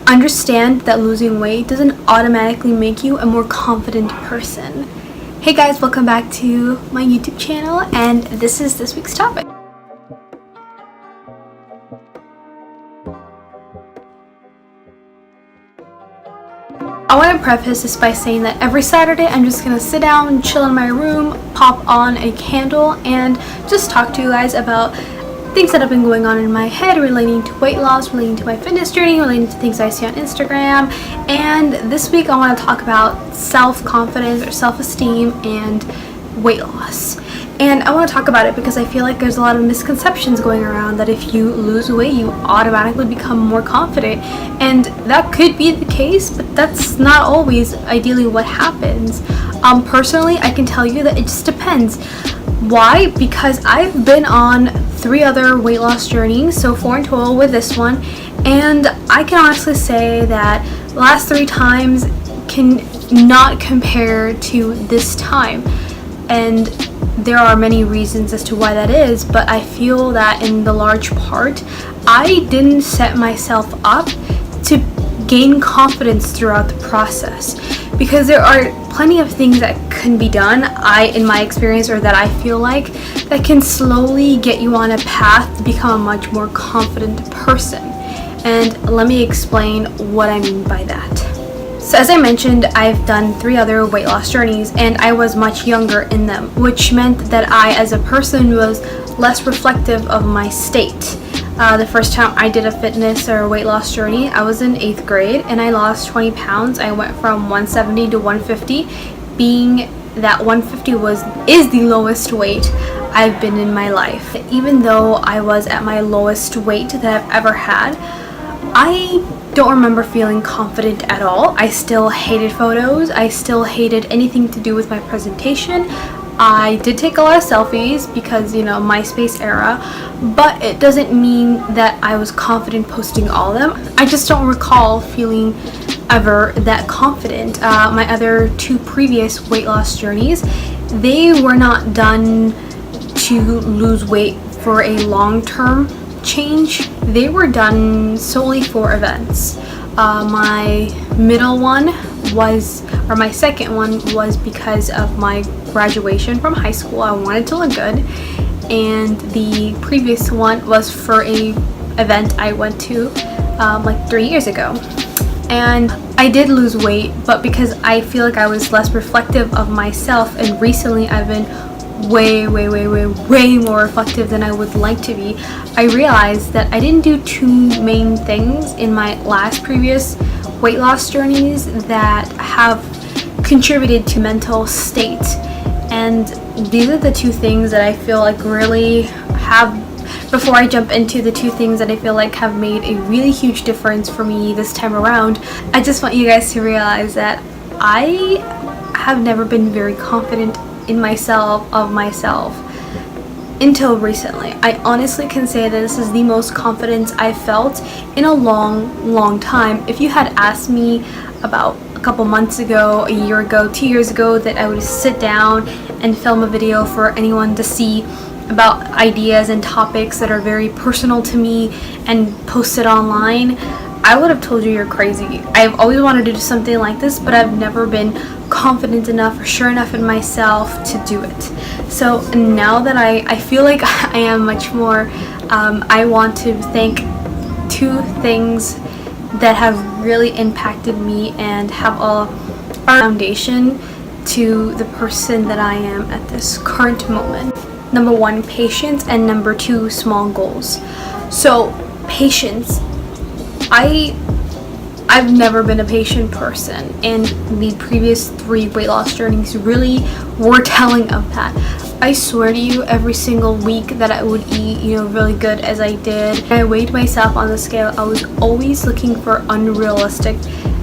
understand that losing weight doesn't automatically make you a more confident person. Hey guys, welcome back to my YouTube channel, and this is this week's topic. I want to preface this by saying that every Saturday I'm just going to sit down, chill in my room, pop on a candle, and just talk to you guys about things that have been going on in my head relating to weight loss, relating to my fitness journey, relating to things I see on Instagram. And this week I want to talk about self-confidence or self-esteem and weight loss. And I want to talk about it because I feel like there's a lot of misconceptions going around that if you lose weight, you automatically become more confident. And that could be the case, but that's not always ideally what happens. Personally, I can tell you that it just depends. Why? Because I've been on 3 other weight loss journeys, so 4 in total with this one, and I can honestly say that the last 3 times can not compare to this time. And there are many reasons as to why that is, but I feel that in the large part, I didn't set myself up to gain confidence throughout the process, because there are plenty of things that can be done, in my experience, or that I feel like, that can slowly get you on a path to become a much more confident person. And let me explain what I mean by that. So as I mentioned, I've done 3 other weight loss journeys, and I was much younger in them, which meant that I as a person was less reflective of my state. The first time I did a fitness or weight loss journey, I was in 8th grade and I lost 20 pounds. I went from 170 to 150, being that 150 is the lowest weight I've been in my life. Even though I was at my lowest weight that I've ever had, I don't remember feeling confident at all. I still hated photos. I still hated anything to do with my presentation. I did take a lot of selfies because, MySpace era, but it doesn't mean that I was confident posting all of them. I just don't recall feeling ever that confident. My other 2 previous weight loss journeys, they were not done to lose weight for a long-term change. They were done solely for events. My middle one or my second one was because of my graduation from high school. I wanted to look good, and the previous one was for a event I went to like 3 years ago. And I did lose weight, but because I feel like I was less reflective of myself, and recently I've been way more reflective than I would like to be, I realized that I didn't do 2 main things in my previous weight loss journeys that have contributed to mental state. And these are the 2 things that I feel like really have, before I jump into the 2 things that I feel like have made a really huge difference for me this time around, I just want you guys to realize that I have never been very confident in myself, until recently. I honestly can say that this is the most confidence I've felt in a long time. If you had asked me about a couple months ago, a year ago, 2 years ago, that I would sit down and film a video for anyone to see about ideas and topics that are very personal to me and post it online, I would have told you you're crazy. I've always wanted to do something like this, but I've never been confident enough or sure enough in myself to do it. So now that I feel like I am much more, I want to thank 2 things that have really impacted me and have a foundation to the person that I am at this current moment. Number 1, patience, and number 2, small goals. So patience, I've never been a patient person, and the previous 3 weight loss journeys really were telling of that. I swear to you, every single week that I would eat, really good as I did, and I weighed myself on the scale, I was always looking for unrealistic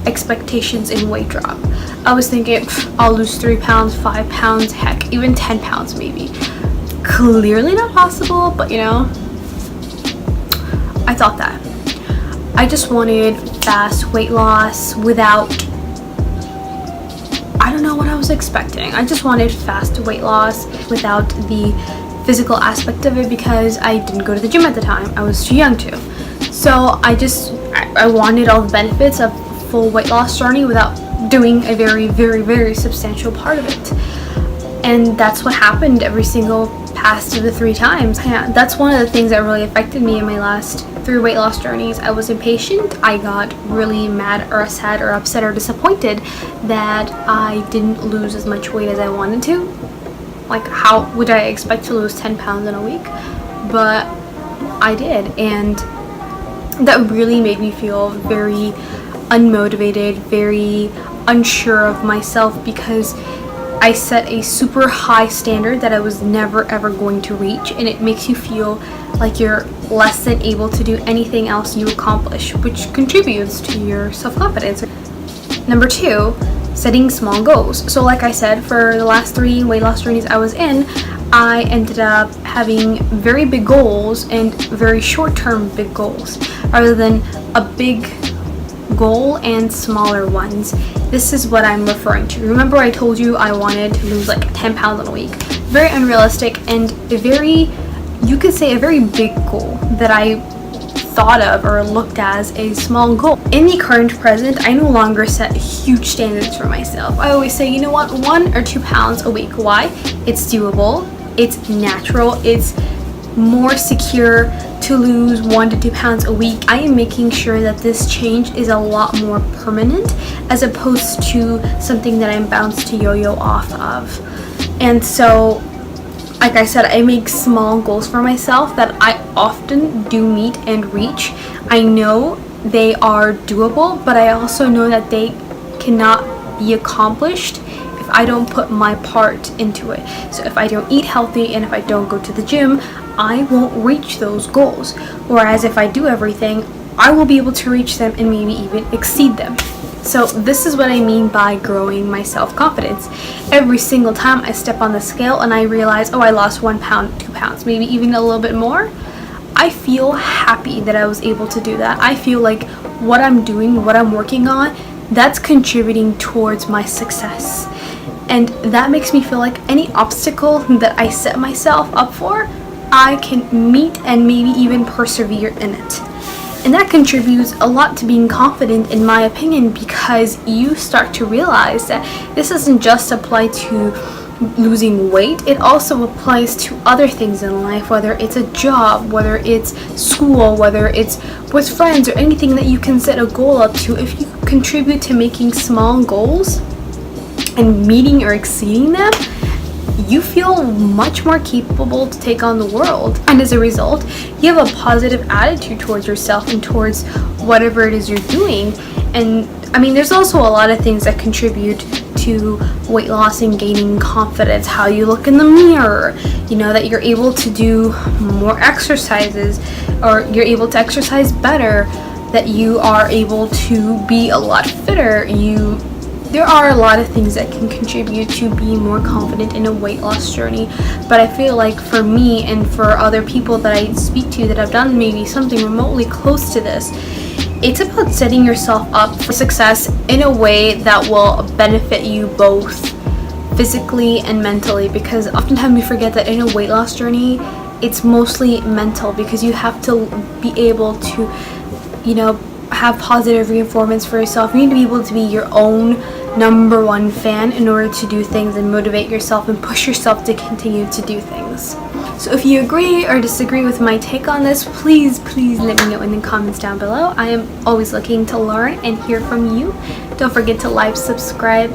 expectations in weight drop. I was thinking, I'll lose 3 pounds, 5 pounds, heck, even 10 pounds maybe. Clearly not possible, but I thought that. I just wanted fast weight loss without, I don't know what I was expecting. I just wanted fast weight loss without the physical aspect of it because I didn't go to the gym at the time. I was too young to. So I I wanted all the benefits of full weight loss journey without doing a very, very, very substantial part of it. And that's what happened every single past of the 3 times. Yeah, that's one of the things that really affected me in my last 3 weight loss journeys. I was impatient. I got really mad or sad or upset or disappointed that I didn't lose as much weight as I wanted to. Like, how would I expect to lose 10 pounds in a week? But I did, and that really made me feel very unmotivated, very unsure of myself, because I set a super high standard that I was never ever going to reach, and it makes you feel like you're less than able to do anything else you accomplish, which contributes to your self-confidence. Number 2, setting small goals. So like I said, for the last 3 weight loss journeys I was in, I ended up having very big goals and very short-term big goals, rather than a big goal and smaller ones. This is what I'm referring to. Remember I told you I wanted to lose like 10 pounds in a week. Very unrealistic and a very, you could say, a very big goal that I thought of or looked as a small goal. In the current present, I no longer set huge standards for myself. I always say, you know what, 1 or 2 pounds a week. Why? It's doable, it's natural, it's more secure to lose 1 to 2 pounds a week. I am making sure that this change is a lot more permanent as opposed to something that I'm bound to yo-yo off of. And so, like I said, I make small goals for myself that I often do meet and reach. I know they are doable, but I also know that they cannot be accomplished if I don't put my part into it. So if I don't eat healthy and if I don't go to the gym, I won't reach those goals. Whereas if I do everything, I will be able to reach them and maybe even exceed them. So this is what I mean by growing my self-confidence. Every single time I step on the scale and I realize, oh, I lost 1 pound, 2 pounds, maybe even a little bit more, I feel happy that I was able to do that. I feel like what I'm doing, what I'm working on, that's contributing towards my success. And that makes me feel like any obstacle that I set myself up for, I can meet and maybe even persevere in it. And that contributes a lot to being confident, in my opinion, because you start to realize that this doesn't just apply to losing weight, it also applies to other things in life, whether it's a job, whether it's school, whether it's with friends, or anything that you can set a goal up to. If you contribute to making small goals and meeting or exceeding them, you feel much more capable to take on the world. And as a result, you have a positive attitude towards yourself and towards whatever it is you're doing. And I mean, there's also a lot of things that contribute to weight loss and gaining confidence. How you look in the mirror, you know, that you're able to do more exercises, or you're able to exercise better, that you are able to be a lot fitter. There are a lot of things that can contribute to being more confident in a weight loss journey, but I feel like for me and for other people that I speak to that have done maybe something remotely close to this, it's about setting yourself up for success in a way that will benefit you both physically and mentally, because oftentimes we forget that in a weight loss journey, it's mostly mental, because you have to be able to, you know, have positive reinforcements for yourself. You need to be able to be your own number 1 fan in order to do things and motivate yourself and push yourself to continue to do things. So if you agree or disagree with my take on this, please let me know in the comments down below. I am always looking to learn and hear from you. Don't forget to like, subscribe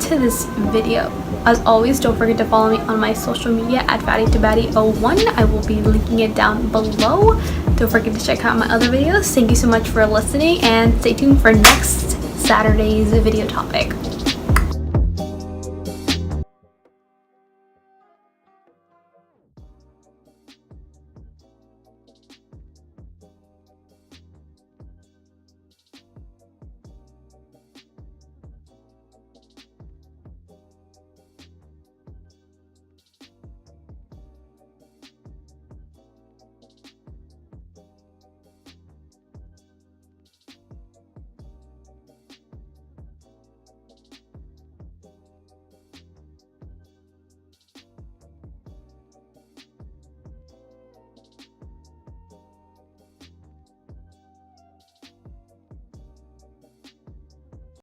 to this video. As always, don't forget to follow me on my social media at fatty2batty01. I will be linking it down below. Don't forget to check out my other videos. Thank you so much for listening, and stay tuned for next Saturday's video topic.